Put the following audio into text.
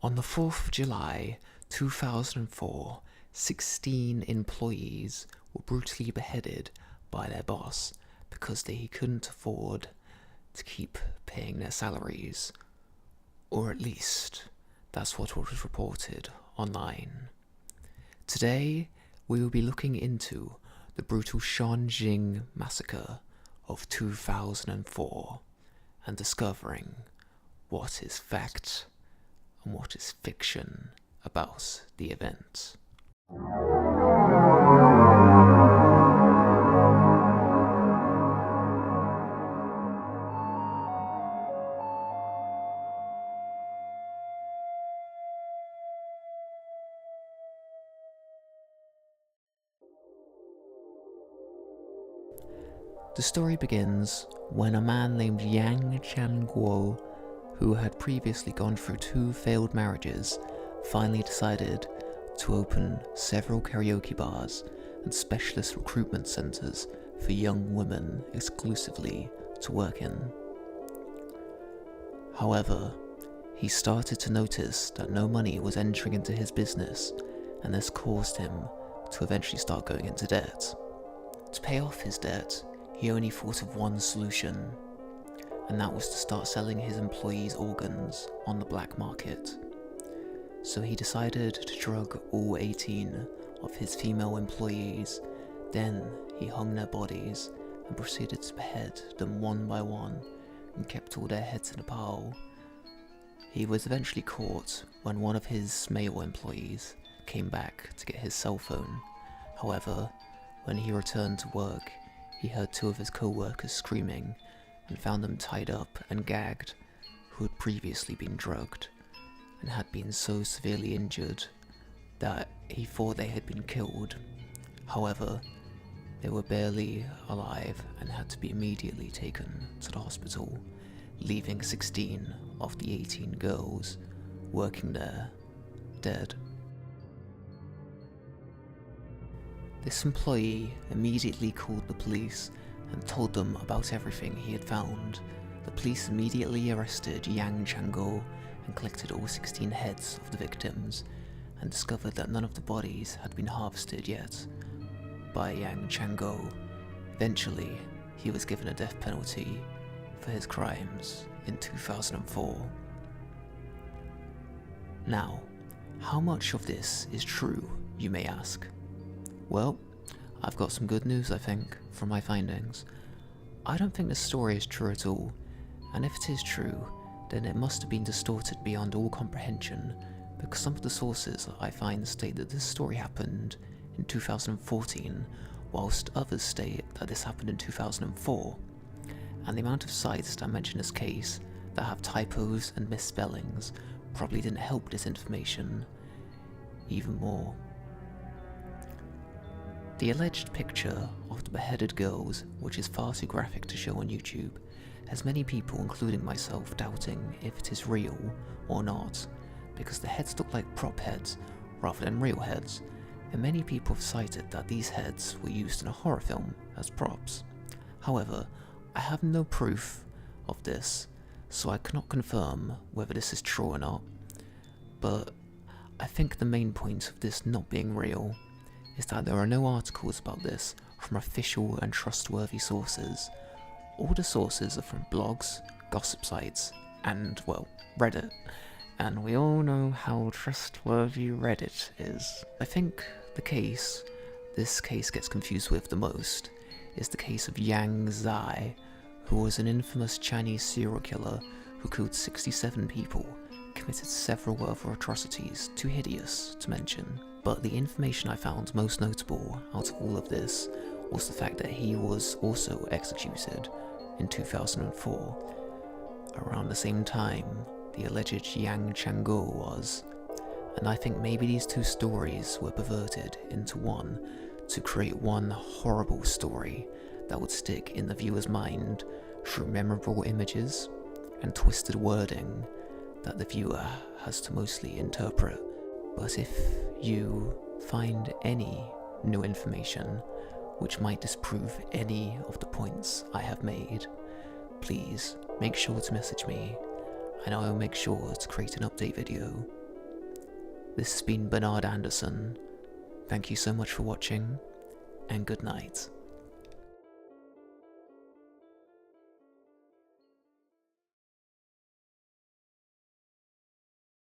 On the 4th of July 2004, 16 employees were brutally beheaded by their boss because they couldn't afford to keep paying their salaries. Or at least, that's what was reported online. Today, we will be looking into the brutal Shanjing massacre of 2004 and discovering what is fact and what is fiction about the event. The story begins when a man named Yang Changguo, who had previously gone through 2 failed marriages, finally decided to open several karaoke bars and specialist recruitment centers for young women exclusively to work in. However, he started to notice that no money was entering into his business, and this caused him to eventually start going into debt. To pay off his debt, he only thought of one solution, and that was to start selling his employees' organs on the black market. So he decided to drug all 18 of his female employees, then he hung their bodies and proceeded to behead them one by one and kept all their heads in a pile. He was eventually caught when one of his male employees came back to get his cell phone. However, when he returned to work, he heard 2 of his co-workers screaming and found them tied up and gagged, who had previously been drugged and had been so severely injured that he thought they had been killed. However, they were barely alive and had to be immediately taken to the hospital, leaving 16 of the 18 girls working there dead. This employee immediately called the police and told them about everything he had found. The police immediately arrested Yang Changguo and collected all 16 heads of the victims, and discovered that none of the bodies had been harvested yet by Yang Changguo. Eventually, he was given a death penalty for his crimes in 2004. Now, how much of this is true, you may ask? Well, I've got some good news, I think, from my findings. I don't think this story is true at all, and if it is true, then it must have been distorted beyond all comprehension, because some of the sources I find state that this story happened in 2014, whilst others state that this happened in 2004, and the amount of sites that mention this case that have typos and misspellings probably didn't help this information even more. The alleged picture of the beheaded girls, which is far too graphic to show on YouTube, has many people, including myself, doubting if it is real or not, because the heads look like prop heads rather than real heads, and many people have cited that these heads were used in a horror film as props. However, I have no proof of this, so I cannot confirm whether this is true or not, but I think the main point of this not being real is that there are no articles about this from official and trustworthy sources. All the sources are from blogs, gossip sites, and, well, Reddit. And we all know how trustworthy Reddit is. I think this case gets confused with the most, is the case of Yang Zai, who was an infamous Chinese serial killer who killed 67 people, committed several other atrocities, too hideous to mention. But the information I found most notable out of all of this was the fact that he was also executed in 2004, around the same time the alleged Yang Changguo was, and I think maybe these 2 stories were perverted into one to create one horrible story that would stick in the viewer's mind through memorable images and twisted wording that the viewer has to mostly interpret. But if you find any new information which might disprove any of the points I have made, please make sure to message me, and I will make sure to create an update video This has been Bernard Anderson. Thank you so much for watching, and good night.